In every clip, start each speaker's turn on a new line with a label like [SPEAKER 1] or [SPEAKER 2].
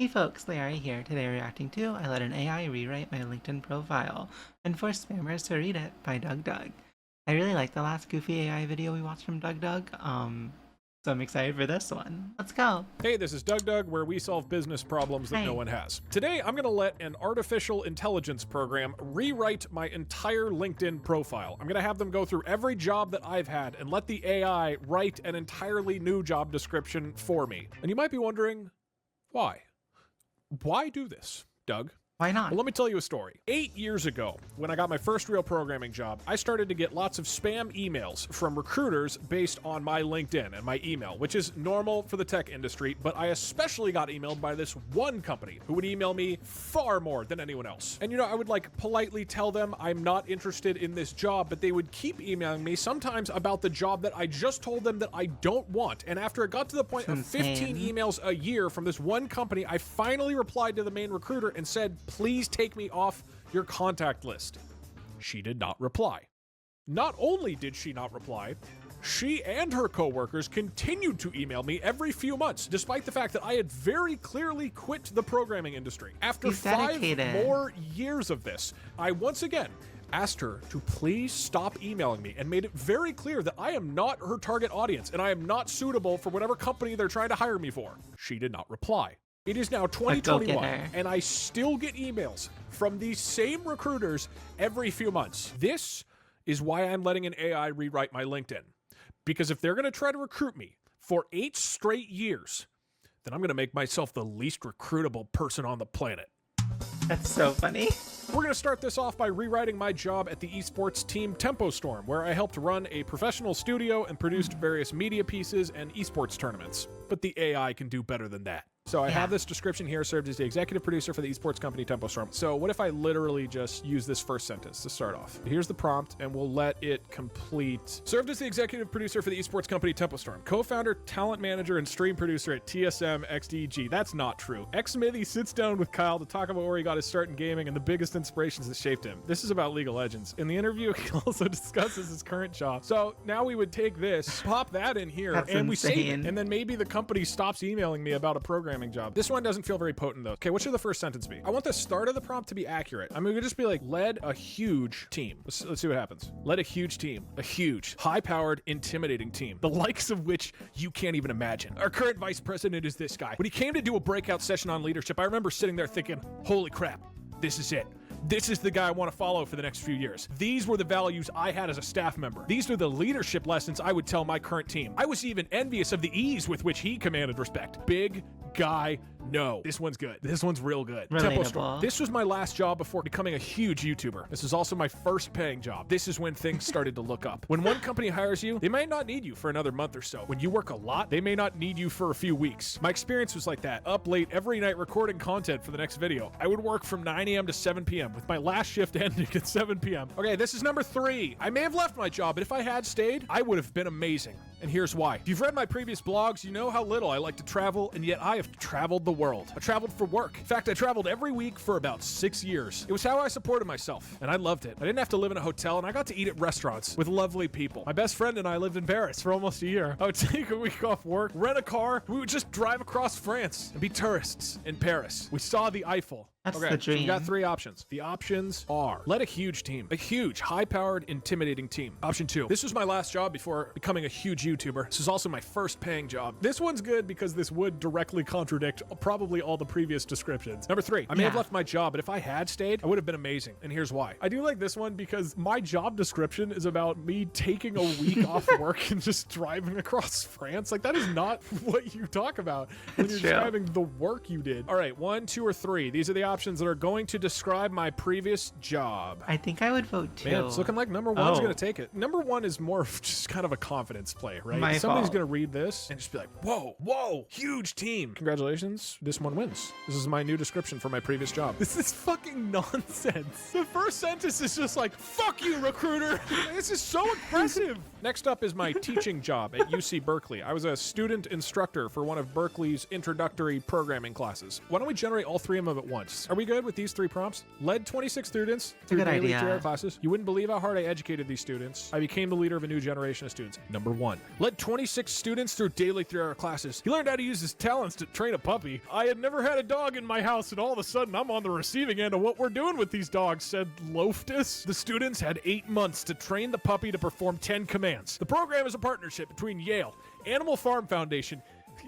[SPEAKER 1] Hey folks, lyarri here. Today reacting to I Let an AI Rewrite My LinkedIn Profile and Force Spammers to Read It by DougDoug. I really liked the last goofy AI video we watched from DougDoug, so I'm excited for this one. Let's go!
[SPEAKER 2] Hey, this is DougDoug, where we solve business problems that no one has. Today, I'm gonna let an artificial intelligence program rewrite my entire LinkedIn profile. I'm gonna have them go through every job that I've had and let the AI write an entirely new job description for me. And you might be wondering, why? Why do this, Doug?
[SPEAKER 1] Why not?
[SPEAKER 2] Well, let me tell you a story. 8 years ago, when I got my first real programming job, I started to get lots of spam emails from recruiters based on my LinkedIn and my email, which is normal for the tech industry, but I especially got emailed by this one company who would email me far more than anyone else. And I would politely tell them I'm not interested in this job, but they would keep emailing me sometimes about the job that I just told them that I don't want. And after it got to the point of 15 emails a year from this one company, I finally replied to the main recruiter and said, please take me off your contact list. She did not reply. Not only did she not reply, she and her coworkers continued to email me every few months, despite the fact that I had very clearly quit the programming industry. After 5 more years of this, I once again asked her to please stop emailing me and made it very clear that I am not her target audience and I am not suitable for whatever company they're trying to hire me for. She did not reply. It is now 2021, and I still get emails from these same recruiters every few months. This is why I'm letting an AI rewrite my LinkedIn. Because if they're going to try to recruit me for 8 straight years, then I'm going to make myself the least recruitable person on the planet.
[SPEAKER 1] That's so funny.
[SPEAKER 2] We're going to start this off by rewriting my job at the esports team Tempo Storm, where I helped run a professional studio and produced various media pieces and esports tournaments. But the AI can do better than that. So I have this description here, served as the executive producer for the esports company Tempo Storm. So what if I literally just use this first sentence to start off? Here's the prompt, and we'll let it complete. Served as the executive producer for the esports company Tempo Storm. Co-founder, talent manager, and stream producer at TSM XDG. That's not true. X-Smithy sits down with Kyle to talk about where he got his start in gaming and the biggest inspirations that shaped him. This is about League of Legends. In the interview, he also discusses his current job. So now we would take this, pop that in here, and we save it. And then maybe the company stops emailing me about a programming job. This one doesn't feel very potent though. Okay, what should the first sentence be? I want the start of the prompt to be accurate. I'm gonna just be like, led a huge team. Let's see what happens. Led a huge team. A huge, high-powered, intimidating team. The likes of which you can't even imagine. Our current vice president is this guy. When he came to do a breakout session on leadership, I remember sitting there thinking, holy crap, this is it. This is the guy I want to follow for the next few years. These were the values I had as a staff member. These are the leadership lessons I would tell my current team. I was even envious of the ease with which he commanded respect. Big guy, no. This one's good. This one's real good. Tempo Storm. This was my last job before becoming a huge YouTuber. This is also my first paying job. This is when things started to look up. When one company hires you, they might not need you for another month or so. When you work a lot, they may not need you for a few weeks. My experience was like that. Up late every night recording content for the next video. I would work from 9 a.m. to 7 p.m. with my last shift ending at 7 p.m. Okay, this is number 3. I may have left my job, but if I had stayed, I would have been amazing. And here's why. If you've read my previous blogs, you know how little I like to travel, and yet I have traveled the world. I traveled for work. In fact, I traveled every week for about 6 years. It was how I supported myself, and I loved it. I didn't have to live in a hotel, and I got to eat at restaurants with lovely people. My best friend and I lived in Paris for almost a year. I would take a week off work, rent a car, we would just drive across France and be tourists in Paris. We saw the Eiffel.
[SPEAKER 1] That's the dream.
[SPEAKER 2] So we got 3 options. The options are, led a huge team. A huge, high-powered, intimidating team. Option 2. This was my last job before becoming a huge YouTuber. This is also my first paying job. This one's good because this would directly contradict probably all the previous descriptions. Number 3. I may have left my job, but if I had stayed, I would have been amazing. And here's why. I do like this one because my job description is about me taking a week off work and just driving across France. Like, that is not what you talk about when you're describing the work you did. All right, 1, 2, or 3. These are the options that are going to describe my previous job.
[SPEAKER 1] I think I would vote 2.
[SPEAKER 2] Man, it's looking like number 1's going to take it. Number 1 is more of just kind of a confidence play, right? Somebody's going to read this and just be like, whoa, whoa, huge team. Congratulations, this one wins. This is my new description for my previous job. This is fucking nonsense. The first sentence is just like, fuck you, recruiter. This is so aggressive. Next up is my teaching job at UC Berkeley. I was a student instructor for one of Berkeley's introductory programming classes. Why don't we generate all 3 of them at once? students. Are we good with these 3 prompts? Led 26 students through
[SPEAKER 1] good
[SPEAKER 2] daily
[SPEAKER 1] idea.
[SPEAKER 2] 3-hour classes. You wouldn't believe how hard I educated these students. I became the leader of a new generation of students. Number 1. Led 26 students through daily 3-hour classes. He learned how to use his talents to train a puppy. I had never had a dog in my house, and all of a sudden I'm on the receiving end of what we're doing with these dogs, said Loftus. The students had 8 months to train the puppy to perform 10 commands. The program is a partnership between Yale, Animal Farm Foundation,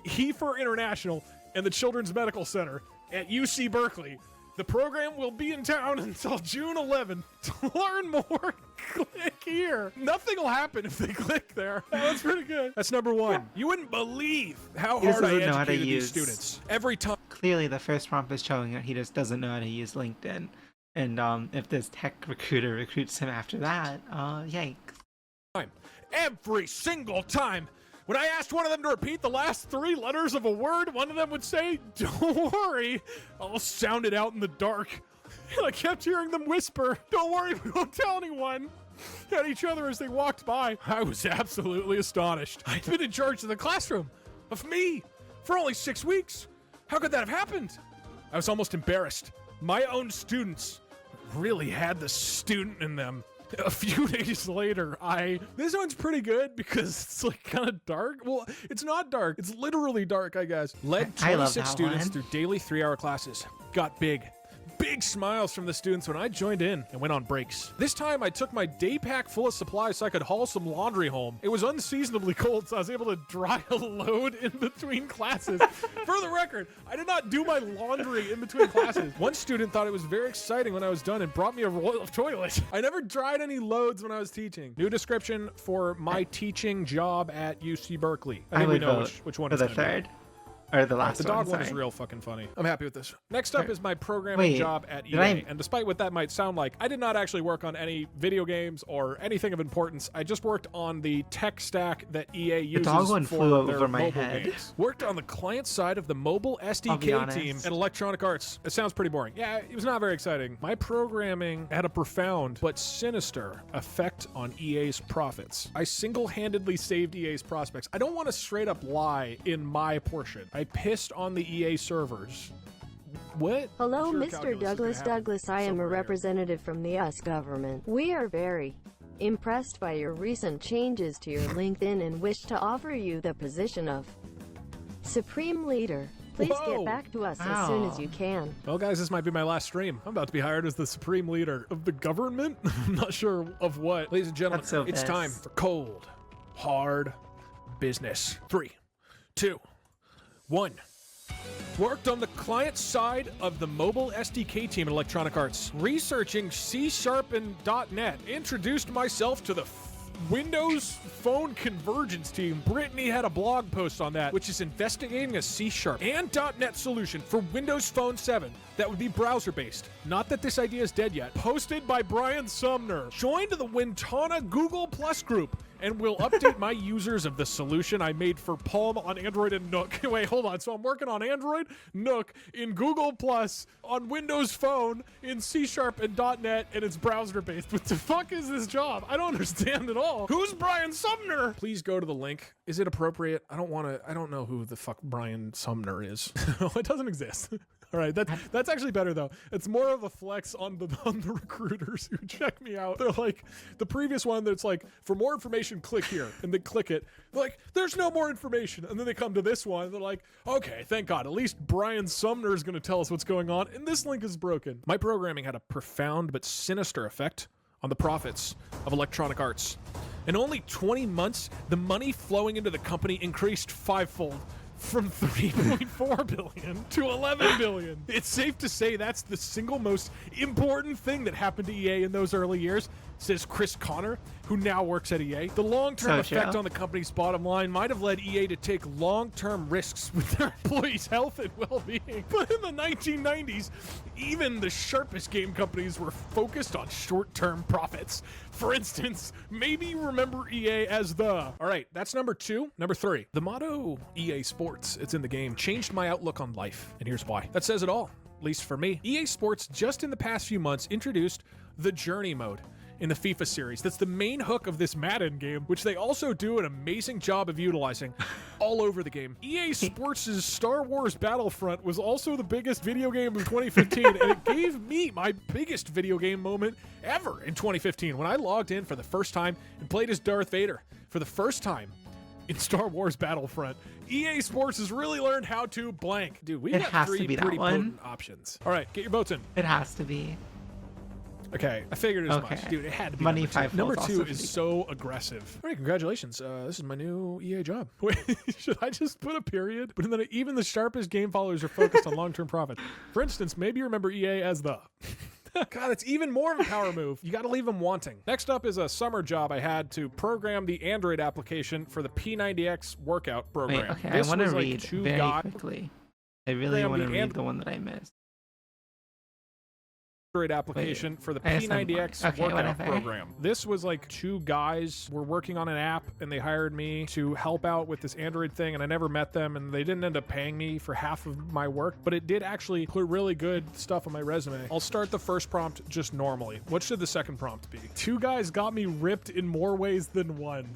[SPEAKER 2] Heifer International, and the Children's Medical Center at UC Berkeley. The program will be in town until June 11th. To learn more, click here. Nothing will happen if they click there. That's pretty good. That's number 1. You wouldn't believe how
[SPEAKER 1] He just
[SPEAKER 2] hard I
[SPEAKER 1] doesn't know how to
[SPEAKER 2] educated these
[SPEAKER 1] use-
[SPEAKER 2] students. Every time.
[SPEAKER 1] Clearly, the first prompt is showing that he just doesn't know how to use LinkedIn. And if this tech recruiter recruits him after that, yikes.
[SPEAKER 2] Every single time. When I asked one of them to repeat the last 3 letters of a word, one of them would say, "Don't worry, I'll sound it out in the dark." And I kept hearing them whisper, "Don't worry, we won't tell anyone," at each other as they walked by. I was absolutely astonished. I'd been in charge of the classroom, of me, for only 6 weeks. How could that have happened? I was almost embarrassed. My own students really had the student in them. A few days later, this one's pretty good because it's like kind of dark. Well, it's not dark. It's literally dark, I guess. Led
[SPEAKER 1] I love
[SPEAKER 2] 26
[SPEAKER 1] that
[SPEAKER 2] students
[SPEAKER 1] one.
[SPEAKER 2] through daily 3-hour classes. Got big smiles from the students when I joined in and went on breaks. This time, I took my day pack full of supplies so I could haul some laundry home. It was unseasonably cold, so I was able to dry a load in between classes. For the record, I did not do my laundry in between classes. One student thought it was very exciting when I was done and brought me a roll of toilet. I never dried any loads when I was teaching. New description for my teaching job at UC Berkeley. I think we
[SPEAKER 1] would
[SPEAKER 2] know
[SPEAKER 1] vote
[SPEAKER 2] which one
[SPEAKER 1] for
[SPEAKER 2] it's
[SPEAKER 1] the
[SPEAKER 2] gonna be.
[SPEAKER 1] third. Or the last
[SPEAKER 2] The dog
[SPEAKER 1] one,
[SPEAKER 2] one is
[SPEAKER 1] sorry.
[SPEAKER 2] real fucking funny. I'm happy with this. Next up is my programming
[SPEAKER 1] Wait,
[SPEAKER 2] job at
[SPEAKER 1] did
[SPEAKER 2] EA.
[SPEAKER 1] I-
[SPEAKER 2] And despite what that might sound like, I did not actually work on any video games or anything of importance. I just worked on the tech stack that EA uses
[SPEAKER 1] dog one
[SPEAKER 2] for
[SPEAKER 1] flew
[SPEAKER 2] their
[SPEAKER 1] over my
[SPEAKER 2] mobile
[SPEAKER 1] head.
[SPEAKER 2] games. Worked on the client side of the mobile
[SPEAKER 1] I'll be
[SPEAKER 2] SDK
[SPEAKER 1] honest.
[SPEAKER 2] team at Electronic Arts. It sounds pretty boring. Yeah, it was not very exciting. My programming had a profound but sinister effect on EA's profits. I single-handedly saved EA's prospects. I don't want to straight up lie in my portion. I pissed on the EA servers. What?
[SPEAKER 3] Hello,
[SPEAKER 2] Sure,
[SPEAKER 3] Mr.
[SPEAKER 2] calculus is
[SPEAKER 3] Douglas.
[SPEAKER 2] gonna happen
[SPEAKER 3] Douglas, I am a
[SPEAKER 2] somewhere here.
[SPEAKER 3] representative from the US government. We are very impressed by your recent changes to your LinkedIn and wish to offer you the position of Supreme Leader. Please
[SPEAKER 2] Whoa.
[SPEAKER 3] get back to us as soon as
[SPEAKER 1] Wow.
[SPEAKER 3] you can.
[SPEAKER 2] Well, guys, this might be my last stream. I'm about to be hired as the supreme leader of the government. I'm not sure of what. Ladies and gentlemen,
[SPEAKER 1] That's so
[SPEAKER 2] it's time
[SPEAKER 1] pissed.
[SPEAKER 2] for cold, hard business. 3, 2, 1. Worked on the client side of the mobile SDK team at Electronic Arts, researching C# and .NET. Introduced myself to the Windows Phone Convergence team. Brittany had a blog post on that, which is investigating a C# and .NET solution for Windows Phone 7 that would be browser-based. Not that this idea is dead yet. Posted by Brian Sumner. Joined the Wintana Google Plus group and will update my users of the solution I made for Palm on Android and Nook. Wait, hold on. So I'm working on Android, Nook, in Google Plus, on Windows Phone, in C# and .NET, and it's browser-based. What the fuck is this job? I don't understand at all. Who's Brian Sumner? Please go to the link. Is it appropriate? I don't know who the fuck Brian Sumner is. It doesn't exist. All right, that's actually better though. It's more of a flex on the recruiters who check me out. They're like, the previous one that's like, for more information, click here, and they click it. They're like, there's no more information, and then they come to this one. They're like, okay, thank God, at least Brian Sumner is going to tell us what's going on, and this link is broken. My programming had a profound but sinister effect on the profits of Electronic Arts. In only 20 months, the money flowing into the company increased 5-fold. From 3.4 billion to 11 billion. It's safe to say that's the single most important thing that happened to EA in those early years, says Chris Connor, who now works at EA. The long-term
[SPEAKER 1] So
[SPEAKER 2] effect
[SPEAKER 1] true.
[SPEAKER 2] on the company's bottom line might have led EA to take long-term risks with their employees' health and well-being. But in the 1990s, even the sharpest game companies were focused on short-term profits. For instance, maybe you remember EA as the... All right, that's number 2. Number 3. The motto EA Sports, it's in the game, changed my outlook on life. And here's why. That says it all, at least for me. EA Sports just in the past few months introduced the Journey mode. in the FIFA series. That's the main hook of this Madden game, which they also do an amazing job of utilizing all over the game. EA Sports' Star Wars Battlefront was also the biggest video game of 2015, and it gave me my biggest video game moment ever in 2015 when I logged in for the first time and played as Darth Vader for the first time in Star Wars Battlefront. EA Sports has really learned how to blank. Dude, we got three pretty potent options. All right, get your votes in.
[SPEAKER 1] It has to be.
[SPEAKER 2] Okay, I figured as much. Dude, it had to be
[SPEAKER 1] Money
[SPEAKER 2] number two is so aggressive. All right, congratulations. This is my new EA job. Wait, should I just put a period? But then even the sharpest game followers are focused on long-term profit. For instance, maybe you remember EA as the... God, it's even more of a power move. You got to leave them wanting. Next up is a summer job I had to program the Android application for the P90X workout program.
[SPEAKER 1] Wait, okay,
[SPEAKER 2] this
[SPEAKER 1] I want to
[SPEAKER 2] like
[SPEAKER 1] read very quickly. I really want to read the one that I missed.
[SPEAKER 2] Android application for the P90X workout program. This was like two guys were working on an app and they hired me to help out with this Android thing, and I never met them and they didn't end up paying me for half of my work, but it did actually put really good stuff on my resume. I'll start the first prompt just normally. What should the second prompt be? Two guys got me ripped in more ways than one.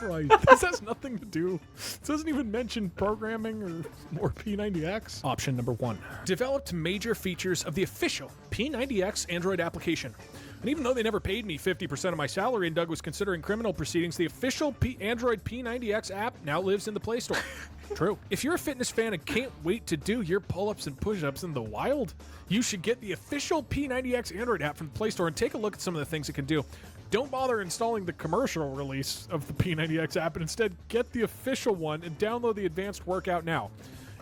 [SPEAKER 2] Right. This has nothing to do. It doesn't even mention programming or more P90X. Option number 1. Developed major features of the official P90X Android application. And even though they never paid me 50% of my salary and Doug was considering criminal proceedings, the official Android P90X app now lives in the Play Store. True. If you're a fitness fan and can't wait to do your pull-ups and push-ups in the wild, you should get the official P90X Android app from the Play Store and take a look at some of the things it can do. Don't bother installing the commercial release of the P90X app and instead get the official one and download the advanced workout now.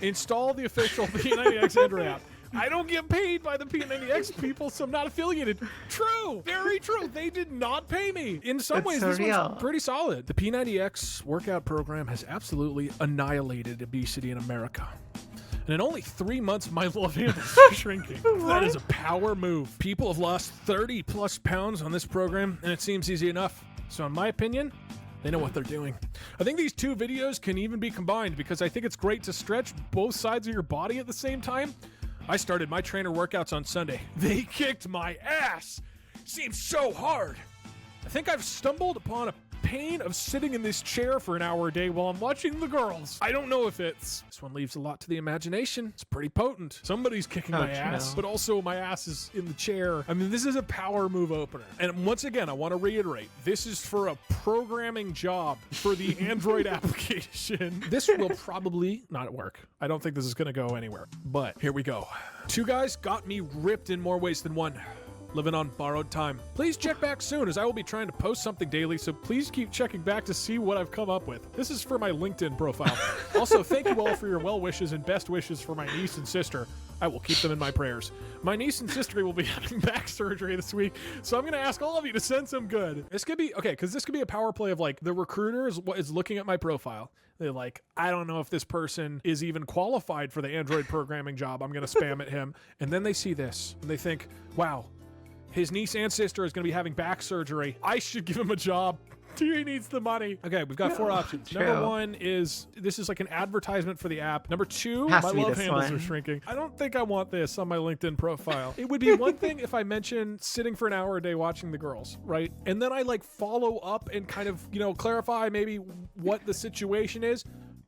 [SPEAKER 2] Install the official P90X Android app. I don't get paid by the P90X people, so I'm not affiliated. True. Very true. They did not pay me. In some ways, this one's pretty solid. The P90X workout program has absolutely annihilated obesity in America. And in only 3 months, my love handles are shrinking. That is a power move. People have lost 30 plus pounds on this program, and it seems easy enough. So in my opinion, they know what they're doing. I think these two videos can even be combined because I think it's great to stretch both sides of your body at the same time. I started my trainer workouts on Sunday. They kicked my ass. Seems so hard. I think I've stumbled upon a pain of sitting in this chair for an hour a day while I'm watching the girls. I don't know if this one leaves a lot to the imagination. It's pretty potent. Somebody's kicking my ass, but also my ass is in the chair. I mean, this is a power move opener. And once again, I want to reiterate, this is for a programming job for the Android application. This will probably not work. I don't think this is going to go anywhere, but here we go. Two guys got me ripped in more ways than one. Living on borrowed time. Please check back soon as I will be trying to post something daily, so please keep checking back to see what I've come up with. This is for my LinkedIn profile. Also, thank you all for your well wishes and best wishes for my niece and sister. I will keep them in my prayers. My niece and sister will be having back surgery this week, so I'm going to ask all of you to send some good. This could be, okay, because this could be a power play of like, the recruiter is looking at my profile. They're like, I don't know if this person is even qualified for the Android programming job. I'm going to spam at him. And then they see this, and they think, wow, his niece and sister is going to be having back surgery. I should give him a job. He needs the money. Okay, we've got 4 options.
[SPEAKER 1] True.
[SPEAKER 2] Number 1 is, this is like an advertisement for the app. Number 2, my love handles are shrinking. I don't think I want this on my LinkedIn profile. It would be one thing if I mentioned sitting for an hour a day watching the girls, right? And then I like follow up and kind of, clarify maybe what the situation is.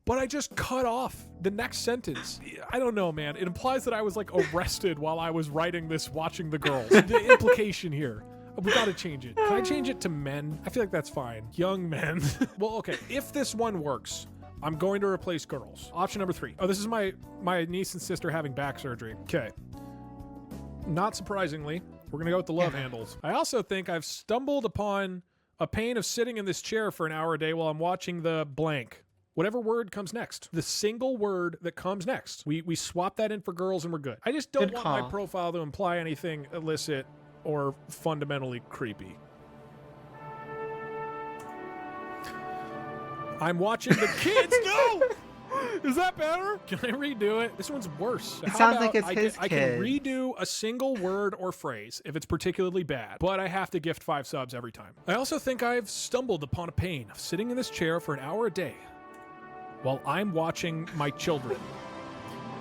[SPEAKER 2] But I just cut off the next sentence. I don't know, man. It implies that I was like arrested while I was writing this watching the girls. The implication here. We gotta change it. Can I change it to men? I feel like that's fine. Young men. Well, okay. If this one works, I'm going to replace girls. Option number 3. Oh, this is my niece and sister having back surgery. Okay. Not surprisingly, we're gonna go with the love handles. I also think I've stumbled upon a pain of sitting in this chair for an hour a day while I'm watching the blank. Whatever word comes next. The single word that comes next. We swap that in for girls and we're good. I just don't want my profile to imply anything illicit or fundamentally creepy. I'm watching the kids. No! Is that better? Can I redo it? This one's worse.
[SPEAKER 1] It sounds like it's his kid.
[SPEAKER 2] I can redo a single word or phrase if it's particularly bad, but I have to gift 5 subs every time. I also think I've stumbled upon a pain of sitting in this chair for an hour a day while I'm watching my children.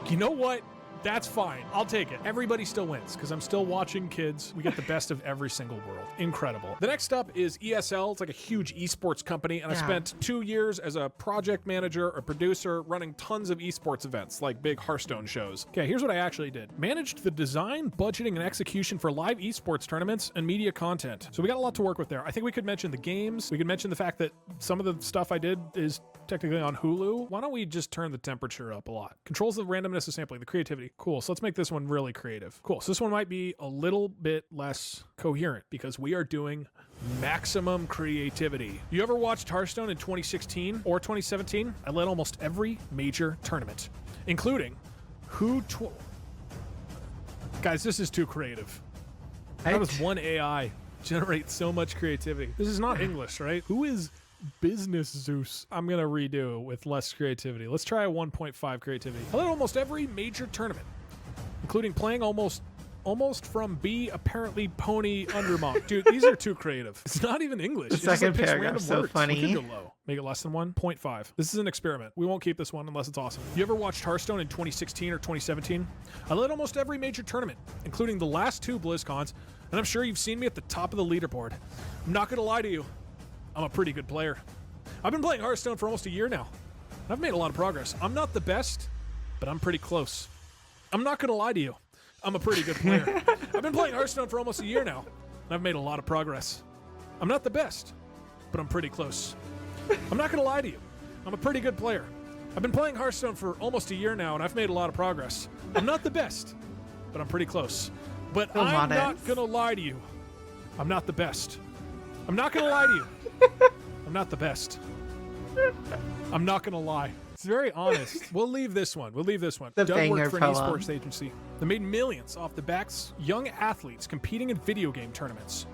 [SPEAKER 2] You know what? That's fine. I'll take it. Everybody still wins because I'm still watching kids. We get the best of every single world. Incredible. The next up is ESL. It's like a huge esports company, and I spent 2 years as a project manager or producer running tons of esports events, like big Hearthstone shows. Okay, here's what I actually did. Managed the design, budgeting, and execution for live esports tournaments and media content. So we got a lot to work with there. I think we could mention the games. We could mention the fact that some of the stuff I did is technically on Hulu. Why don't we just turn the temperature up a lot? Controls the randomness of sampling, the creativity. Cool. So let's make this one really creative. Cool. So this one might be a little bit less coherent because we are doing maximum creativity. You ever watched Hearthstone in 2016 or 2017? I led almost every major tournament, including Guys, this is too creative. How does one AI generate so much creativity? This is not English, right? Who is Business Zeus? I'm going to redo with less creativity. Let's try a 1.5 creativity. I led almost every major tournament, including playing almost from B, apparently Pony Undermont. Dude, these are too creative. It's not even English.
[SPEAKER 1] The second paragraph so
[SPEAKER 2] words.
[SPEAKER 1] funny.
[SPEAKER 2] We could go low. Make it less than 1.5. This is an experiment. We won't keep this one unless it's awesome. You ever watched Hearthstone in 2016 or 2017? I led almost every major tournament, including the last 2 BlizzCons, and I'm sure you've seen me at the top of the leaderboard. I'm not going to lie to you. I'm a pretty good player. I've been playing Hearthstone for almost a year now. I've made a lot of progress. I'm not the best, but I'm pretty close. I'm not going to lie to you. I'm a pretty good player. I've been playing Hearthstone for almost a year now, and I've made a lot of progress. I'm not the best, but I'm pretty close. I'm not going to lie to you. I'm a pretty good player. I've been playing Hearthstone for almost a year now, and I've made a lot of progress. I'm not the best, but I'm pretty close. But I'm not going to lie to you. I'm not the best. I'm not going to lie to you. I'm not the best. I'm not going to lie. It's very honest. We'll leave this one.
[SPEAKER 1] The
[SPEAKER 2] Doug worked for an
[SPEAKER 1] poem.
[SPEAKER 2] esports agency that made millions off the backs of young athletes competing in video game tournaments,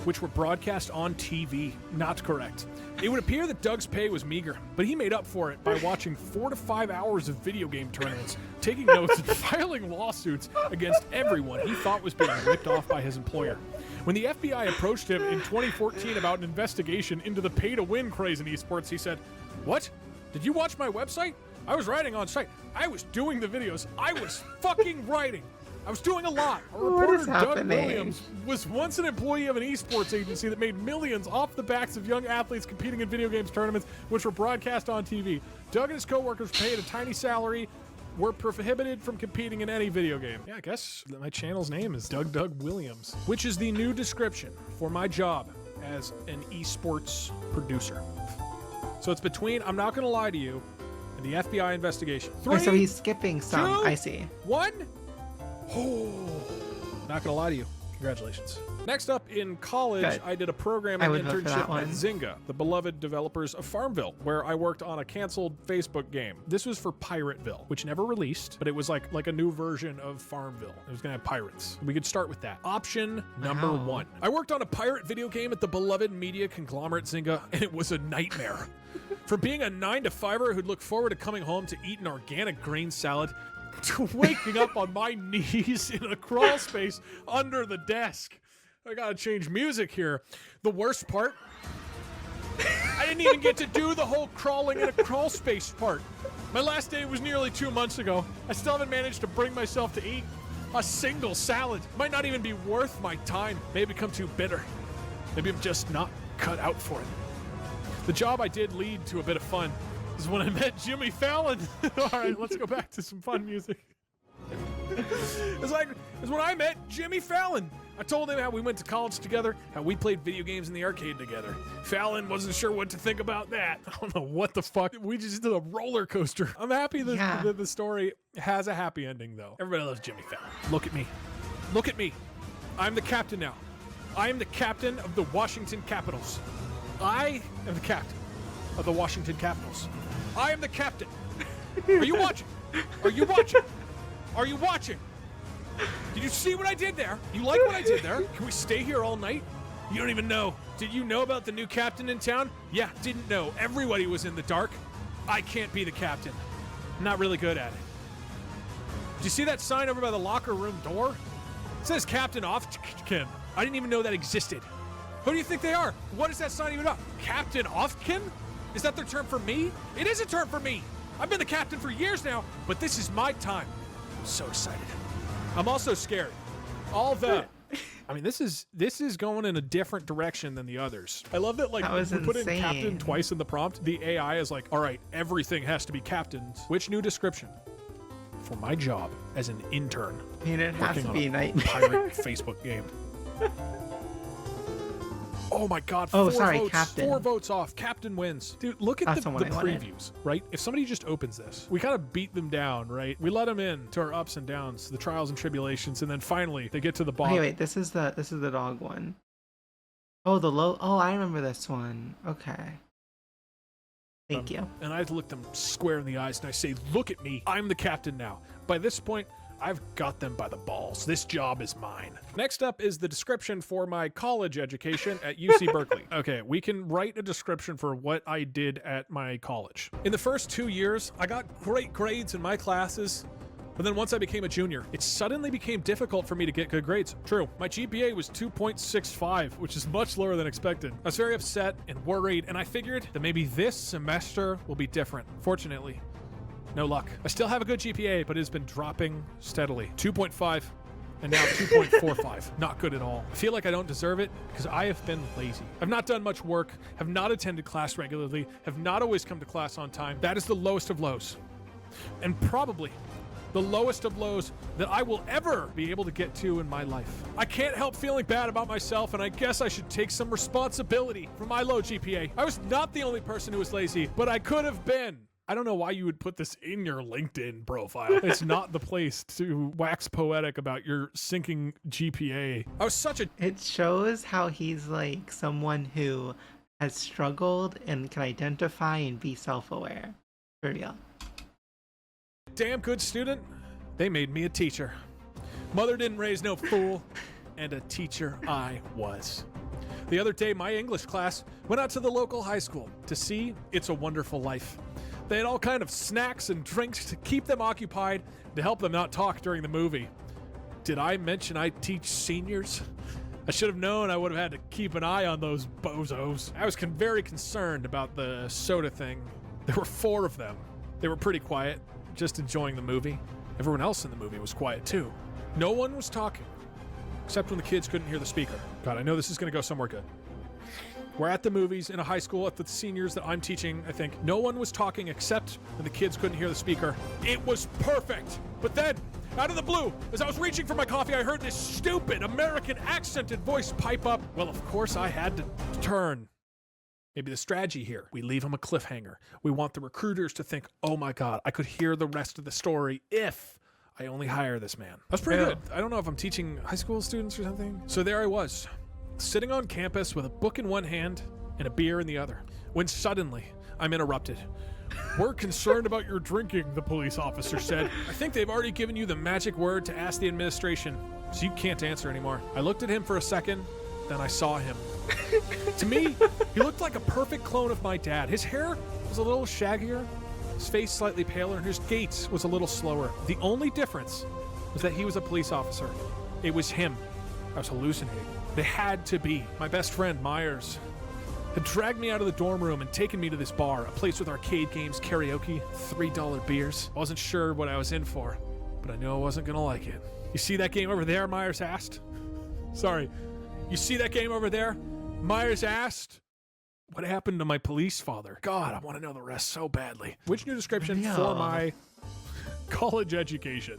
[SPEAKER 2] which were broadcast on TV. Not correct. It would appear that Doug's pay was meager, but he made up for it by watching 4 to 5 hours of video game tournaments, taking notes and filing lawsuits against everyone he thought was being ripped off by his employer. When the FBI approached him in 2014 about an investigation into the pay-to-win craze in esports, he said, "What? Did you watch my website? I was writing on site. I was doing the videos. I was fucking writing. I was doing a lot." Our reporter Doug Williams was once an employee of an esports agency that made millions off the backs of young athletes competing in video games tournaments, which were broadcast on TV. Doug and his coworkers paid a tiny salary, were prohibited from competing in any video game. Yeah, I guess my channel's name is DougDoug Williams, which is the new description for my job as an esports producer. So it's between I'm not going to lie to you and the FBI investigation. 3,
[SPEAKER 1] so he's skipping some.
[SPEAKER 2] 2,
[SPEAKER 1] I see.
[SPEAKER 2] 1. Oh, not going to lie to you. Congratulations. Next up, in college,
[SPEAKER 1] Good.
[SPEAKER 2] I did a programming
[SPEAKER 1] I would vote for that
[SPEAKER 2] internship
[SPEAKER 1] one.
[SPEAKER 2] at Zynga, the beloved developers of Farmville, where I worked on a canceled Facebook game. This was for Pirateville, which never released, but it was like a new version of Farmville. It was going to have pirates. We could start with that. Option number 1. I worked on a pirate video game at the beloved media conglomerate Zynga, and it was a nightmare. From being a 9-to-5er who'd look forward to coming home to eat an organic grain salad, to waking up on my knees in a crawl space under the desk. I gotta change music here. The worst part, I didn't even get to do the whole crawling in a crawl space part. My last day was nearly 2 months ago. I still haven't managed to bring myself to eat a single salad. Might not even be worth my time. Maybe become too bitter. Maybe I'm just not cut out for it. The job I did lead to a bit of fun. This is when I met Jimmy Fallon. All right, let's go back to some fun music. It's when I met Jimmy Fallon. I told him how we went to college together, how we played video games in the arcade together. Fallon wasn't sure what to think about that. I don't know what the fuck. We just did a roller coaster. I'm happy that the story has a happy ending, though. Everybody loves Jimmy Fallon. Look at me. Look at me. I'm the captain now. I am the captain of the Washington Capitals. I am the captain of the Washington Capitals. I am the captain. Are you watching? Are you watching? Are you watching? Did you see what I did there? You like what I did there? Can we stay here all night? You don't even know. Did you know about the new captain in town? Yeah, didn't know. Everybody was in the dark. I can't be the captain. I'm not really good at it. Did you see that sign over by the locker room door? It says Captain Oftkin. I didn't even know that existed. Who do you think they are? What is that sign even about? Captain Oftkin? Is that their term for me? It is a term for me. I've been the captain for years now, but this is my time. so excited. I'm also scared. I mean, this is going in a different direction than the others. I love that, like,
[SPEAKER 1] That
[SPEAKER 2] we
[SPEAKER 1] was
[SPEAKER 2] put in captain
[SPEAKER 1] insane.
[SPEAKER 2] twice in the prompt. The AI is like, all right, everything has to be captained. Which new description? For my job as an intern.
[SPEAKER 1] I mean, it has
[SPEAKER 2] Working
[SPEAKER 1] to
[SPEAKER 2] on
[SPEAKER 1] be
[SPEAKER 2] a
[SPEAKER 1] night.
[SPEAKER 2] pirate Facebook game. Oh my god,
[SPEAKER 1] Oh,
[SPEAKER 2] 4
[SPEAKER 1] sorry,
[SPEAKER 2] votes.
[SPEAKER 1] captain.
[SPEAKER 2] 4 votes off. Captain wins. Dude, look at
[SPEAKER 1] That's
[SPEAKER 2] the
[SPEAKER 1] the one I wanted.
[SPEAKER 2] previews, right? If somebody just opens this, we kind of beat them down, right? We let them in to our ups and downs, the trials and tribulations, and then finally they get to the bottom.
[SPEAKER 1] Wait, this is the dog one. Oh, I remember this one. Okay. Thank you.
[SPEAKER 2] And I look them square in the eyes and I say, look at me. I'm the captain now. By this point, I've got them by the balls. This job is mine. Next up is the description for my college education at UC Berkeley. Okay, we can write a description for what I did at my college. In the first 2 years, I got great grades in my classes. But then once I became a junior, it suddenly became difficult for me to get good grades. True, my GPA was 2.65, which is much lower than expected. I was very upset and worried, and I figured that maybe this semester will be different. Fortunately, no luck. I still have a good GPA, but it has been dropping steadily. 2.5 and now 2.45. Not good at all. I feel like I don't deserve it because I have been lazy. I've not done much work, have not attended class regularly, have not always come to class on time. That is the lowest of lows. And probably the lowest of lows that I will ever be able to get to in my life. I can't help feeling bad about myself, and I guess I should take some responsibility for my low GPA. I was not the only person who was lazy, but I could have been. I don't know why you would put this in your LinkedIn profile. It's not the place to wax poetic about your sinking GPA. I was such a...
[SPEAKER 1] It shows how he's like someone who has struggled and can identify and be self-aware. For real.
[SPEAKER 2] damn good student. They made me a teacher. Mother didn't raise no fool, and a teacher I was. The other day, my English class went out to the local high school to see It's a Wonderful Life. They had all kind of snacks and drinks to keep them occupied, to help them not talk during the movie. Did I mention I teach seniors? I should have known I would have had to keep an eye on those bozos. I was very concerned about the soda thing. There were 4 of them. They were pretty quiet, just enjoying the movie. Everyone else in the movie was quiet too. No one was talking, except when the kids couldn't hear the speaker. God, I know this is going to go somewhere good. We're at the movies in a high school at the seniors that I'm teaching, I think. No one was talking except when the kids couldn't hear the speaker. It was perfect. But then, out of the blue, as I was reaching for my coffee, I heard this stupid American accented voice pipe up. Well, of course I had to turn. Maybe the strategy here, we leave them a cliffhanger. We want the recruiters to think, oh my God, I could hear the rest of the story if I only hire this man. That's pretty good. I don't know if I'm teaching high school students or something. So there I was, sitting on campus with a book in one hand and a beer in the other, when suddenly I'm interrupted. We're concerned about your drinking, the police officer said. I think they've already given you the magic word to ask the administration, so you can't answer anymore. I looked at him for a second, then I saw him. To me, he looked like a perfect clone of my dad. His hair was a little shaggier, his face slightly paler, and his gait was a little slower. The only difference was that he was a police officer. It was him. I was hallucinating. They had to be. My best friend, Myers, had dragged me out of the dorm room and taken me to this bar, a place with arcade games, karaoke, $3 beers. I wasn't sure what I was in for, but I knew I wasn't going to like it. You see that game over there, Myers asked? Sorry. You see that game over there? Myers asked. What happened to my police father? God, I want to know the rest so badly. Which new description for my college education?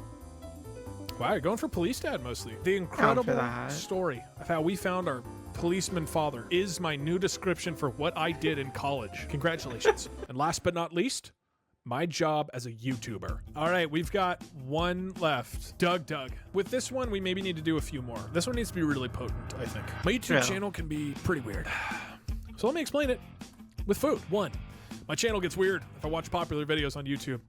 [SPEAKER 2] Wow, you're going for police dad mostly. The incredible story of how we found our policeman father is my new description for what I did in college. Congratulations. And last but not least, my job as a YouTuber. All right, we've got one left. DougDoug. With this one, we maybe need to do a few more. This one needs to be really potent, I think. My YouTube channel can be pretty weird. So let me explain it with food. 1, my channel gets weird if I watch popular videos on YouTube.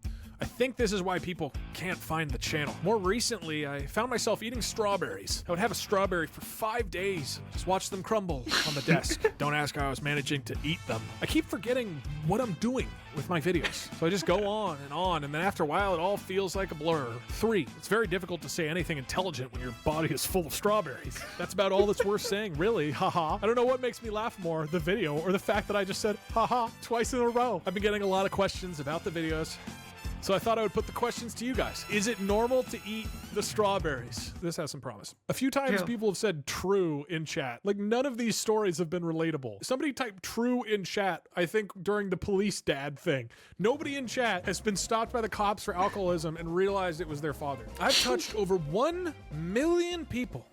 [SPEAKER 2] I think this is why people can't find the channel. More recently, I found myself eating strawberries. I would have a strawberry for 5 days, just watch them crumble on the desk. Don't ask how I was managing to eat them. I keep forgetting what I'm doing with my videos. So I just go on, and then after a while, it all feels like a blur. 3, it's very difficult to say anything intelligent when your body is full of strawberries. That's about all that's worth saying, really. Haha. I don't know what makes me laugh more, the video or the fact that I just said haha twice in a row. I've been getting a lot of questions about the videos. So I thought I would put the questions to you guys. Is it normal to eat the strawberries? This has some promise. A few times people have said true in chat. Like, none of these stories have been relatable. Somebody typed true in chat, I think during the police dad thing. Nobody in chat has been stopped by the cops for alcoholism and realized it was their father. I've touched over 1 million people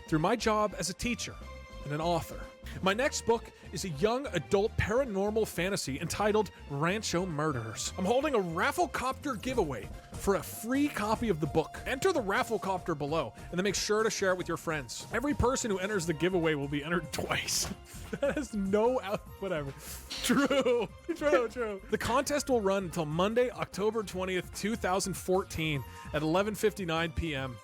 [SPEAKER 2] through my job as a teacher and an author. My next book is a young adult paranormal fantasy entitled Rancho Murderers. I'm holding a Rafflecopter giveaway for a free copy of the book. Enter the Rafflecopter below, and then make sure to share it with your friends. Every person who enters the giveaway will be entered twice. That has no whatever. True. The contest will run until Monday, October 20th, 2014 at 11:59 p.m.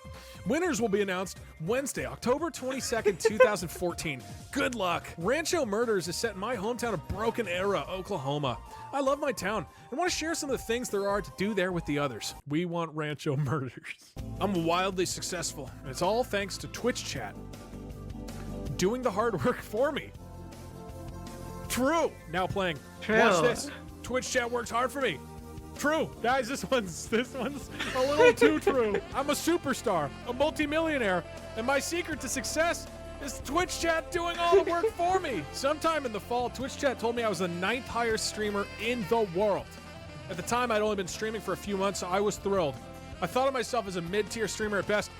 [SPEAKER 2] Winners will be announced Wednesday, October 22nd, 2014. Good luck. Rancho Murders is set in my hometown of Broken Arrow, Oklahoma. I love my town and want to share some of the things there are to do there with the others. We want Rancho Murders. I'm wildly successful, and it's all thanks to Twitch chat doing the hard work for me. True. Now playing.
[SPEAKER 1] True.
[SPEAKER 2] Watch this. Twitch chat works hard for me. True. Guys, this one's a little too true. I'm a superstar, a multimillionaire, and my secret to success is Twitch chat doing all the work for me. Sometime in the fall, Twitch chat told me I was the 9th highest streamer in the world. At the time, I'd only been streaming for a few months, so I was thrilled. I thought of myself as a mid-tier streamer at best,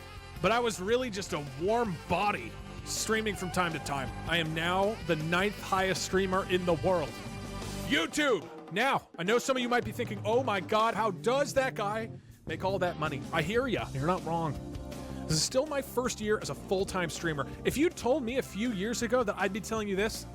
[SPEAKER 2] but I was really just a warm body streaming from time to time. I am now the 9th highest streamer in the world. YouTube! Now, I know some of you might be thinking, oh my God, how does that guy make all that money? I hear ya. You're not wrong. This is still my first year as a full-time streamer. If you told me a few years ago that I'd be telling you this,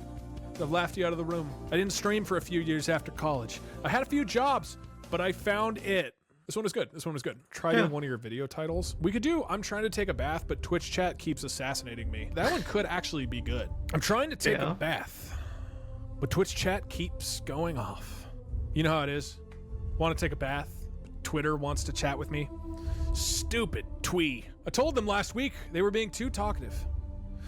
[SPEAKER 2] I'd have laughed you out of the room. I didn't stream for a few years after college. I had a few jobs, but I found it. This one was good. This one was good. Try doing one of your video titles. We could do, I'm trying to take a bath, but Twitch chat keeps assassinating me. That one could actually be good. I'm trying to take a bath, but Twitch chat keeps going off. You know how it is. Want to take a bath? Twitter wants to chat with me. Stupid twee. I told them last week they were being too talkative.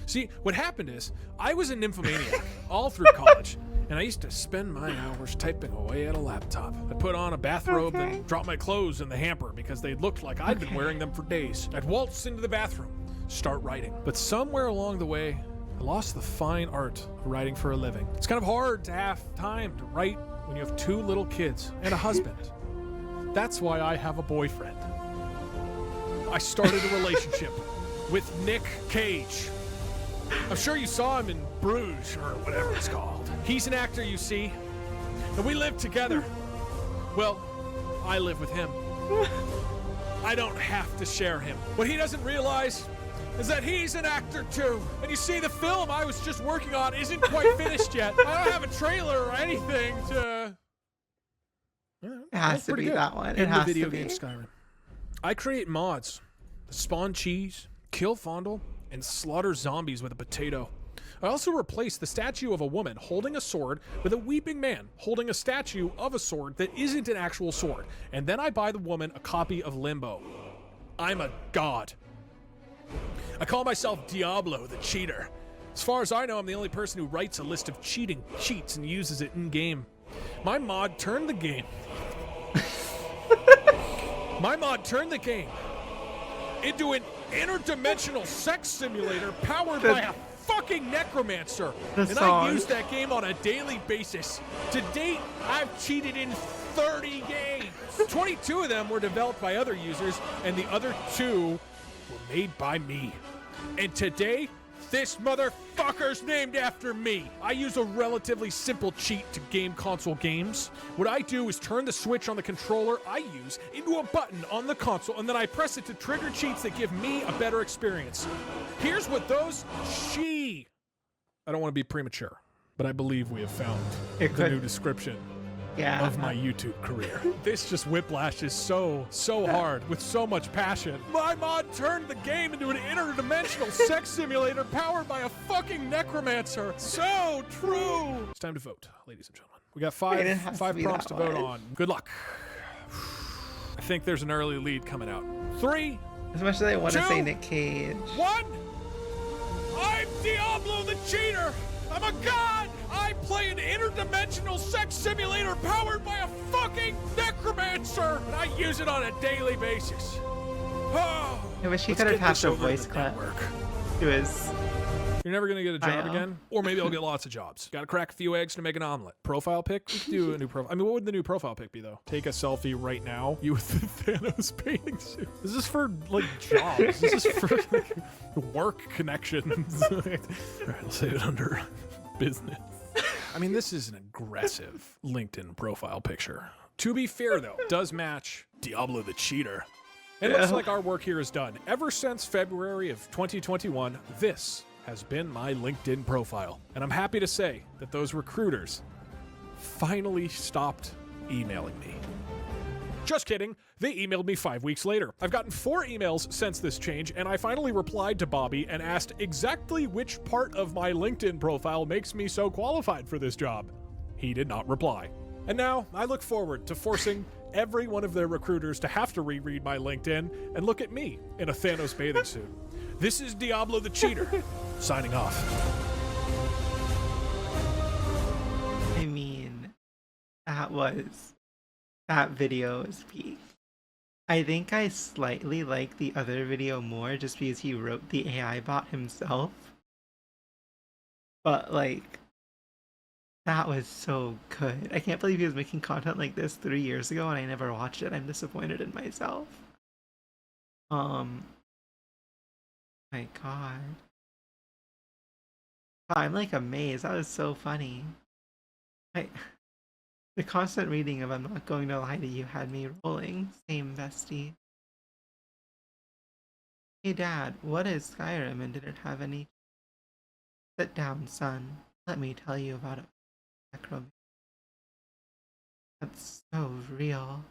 [SPEAKER 2] See, what happened is I was a nymphomaniac all through college, and I used to spend my hours typing away at a laptop. I'd put on a bathrobe and drop my clothes in the hamper because they looked like I'd been wearing them for days. I'd waltz into the bathroom, start writing. But somewhere along the way, I lost the fine art of writing for a living. It's kind of hard to have time to write when you have 2 little kids and a husband. That's why I have a boyfriend. I started a relationship with Nick Cage. I'm sure you saw him in Bruges or whatever it's called. He's an actor, you see, and we live together. Well, I live with him. I don't have to share him. What he doesn't realize is that he's an actor too. And you see, the film I was just working on isn't quite finished yet. I don't have a trailer or anything to...
[SPEAKER 1] It has to be that one.
[SPEAKER 2] In the video game Skyrim. I create mods that spawn cheese, kill fondle, and slaughter zombies with a potato. I also replace the statue of a woman holding a sword with a weeping man holding a statue of a sword that isn't an actual sword. And then I buy the woman a copy of Limbo. I'm a god. I call myself Diablo the Cheater. As far as I know, I'm the only person who writes a list of cheating cheats and uses it in-game. My mod turned the game. My mod turned the game into an interdimensional sex simulator powered by a fucking necromancer. And I use that game on a daily basis. To date, I've cheated in 30 games. 22 of them were developed by other users, and the other 2 were made by me. And today, this motherfucker's named after me. I use a relatively simple cheat to game console games. What I do is turn the switch on the controller I use into a button on the console, and then I press it to trigger cheats that give me a better experience. Here's what those I don't want to be premature, but I believe we have found the new description of my YouTube career. This just whiplashes so hard with so much passion. My mod turned the game into an interdimensional sex simulator powered by a fucking necromancer. So true. It's time to vote, ladies and gentlemen. We got five prompts to vote on. Good luck. I think there's an early lead coming out. 3,
[SPEAKER 1] as much as I want to
[SPEAKER 2] 2,
[SPEAKER 1] say Nick Cage.
[SPEAKER 2] 1. I'm Diablo the Cheater. I'm a god. I play an interdimensional sex simulator powered by a fucking necromancer, and I use it on a daily basis. Oh,
[SPEAKER 1] I wish he
[SPEAKER 2] let's
[SPEAKER 1] could have
[SPEAKER 2] get this
[SPEAKER 1] attached a
[SPEAKER 2] over to
[SPEAKER 1] voice
[SPEAKER 2] the
[SPEAKER 1] clip
[SPEAKER 2] network.
[SPEAKER 1] to his
[SPEAKER 2] You're never gonna get a job
[SPEAKER 1] know.
[SPEAKER 2] again, or maybe I'll get lots of jobs. Gotta crack a few eggs to make an omelet. Profile pic? We could do a new profile. I mean, what would the new profile pic be though? Take a selfie right now. You with the Thanos bathing suit. This is for like jobs. This is for like, work connections. All right, I'll save it under business. I mean, this is an aggressive LinkedIn profile picture. To be fair though, it does match Diablo the Cheater. It looks like our work here is done. Ever since February of 2021, this has been my LinkedIn profile. And I'm happy to say that those recruiters finally stopped emailing me. Just kidding. They emailed me 5 weeks later. I've gotten 4 emails since this change, and I finally replied to Bobby and asked exactly which part of my LinkedIn profile makes me so qualified for this job. He did not reply. And now I look forward to forcing every one of their recruiters to have to reread my LinkedIn and look at me in a Thanos bathing suit. This is Diablo the Cheater, signing off.
[SPEAKER 1] I mean, that video was peak. I think I slightly like the other video more just because he wrote the AI bot himself. But like, that was so good. I can't believe he was making content like this 3 years ago and I never watched it. I'm disappointed in myself. My god. I'm like amazed. That was so funny. The constant reading of "I'm not going to lie to you" had me rolling. Same, bestie. Hey dad, what is Skyrim and did it have any? Sit down, son. Let me tell you about it. Necromancy. That's so real.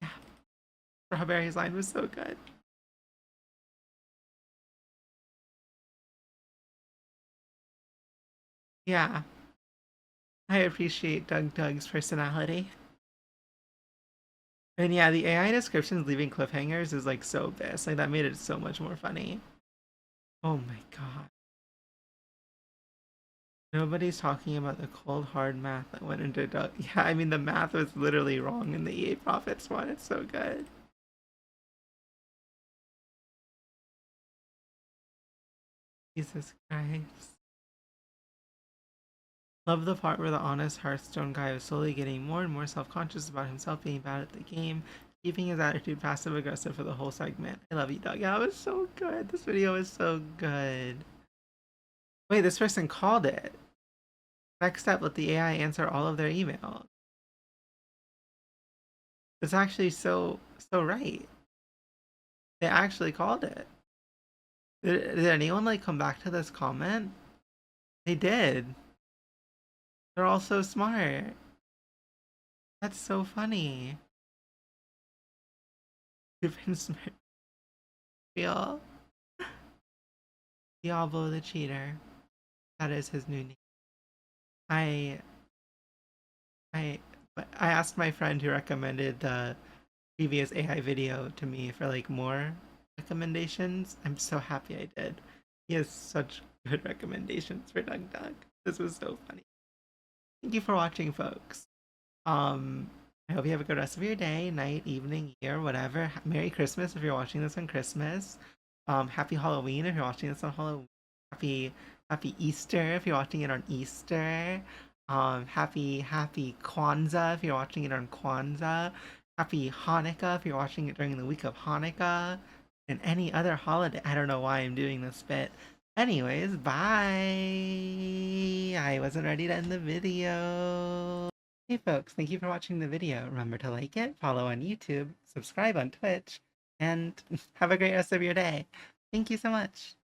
[SPEAKER 1] Yeah. Strawberry's line was so good. Yeah. I appreciate DougDoug's personality. And yeah, the AI descriptions leaving cliffhangers is like so best. Like that made it so much more funny. Oh my god. Nobody's talking about the cold hard math that went into Doug. Yeah, I mean the math was literally wrong in the EA Profits one. It's so good. Jesus Christ. Love the part where the honest Hearthstone guy was slowly getting more and more self-conscious about himself being bad at the game, keeping his attitude passive-aggressive for the whole segment. I love you, Doug. Yeah, it was so good. This video is so good. Wait, this person called it. Next step, let the AI answer all of their emails. It's actually so right. They actually called it. Did anyone like come back to this comment? They did. They're all so smart. That's so funny. You've been smart. Real. Diablo the Cheater. That is his new name. I asked my friend who recommended the previous AI video to me for like more recommendations. I'm so happy I did. He has such good recommendations for DougDoug. This was so funny. Thank you for watching, folks. I hope you have a good rest of your day, night, evening, year, whatever. Merry Christmas if you're watching this on Christmas. Happy Halloween if you're watching this on Halloween. Happy Easter if you're watching it on Easter. Happy Kwanzaa if you're watching it on Kwanzaa. Happy Hanukkah if you're watching it during the week of Hanukkah. And any other holiday. I don't know why I'm doing this bit. Anyways, bye! I wasn't ready to end the video. Hey folks, thank you for watching the video. Remember to like it, follow on YouTube, subscribe on Twitch, and have a great rest of your day. Thank you so much.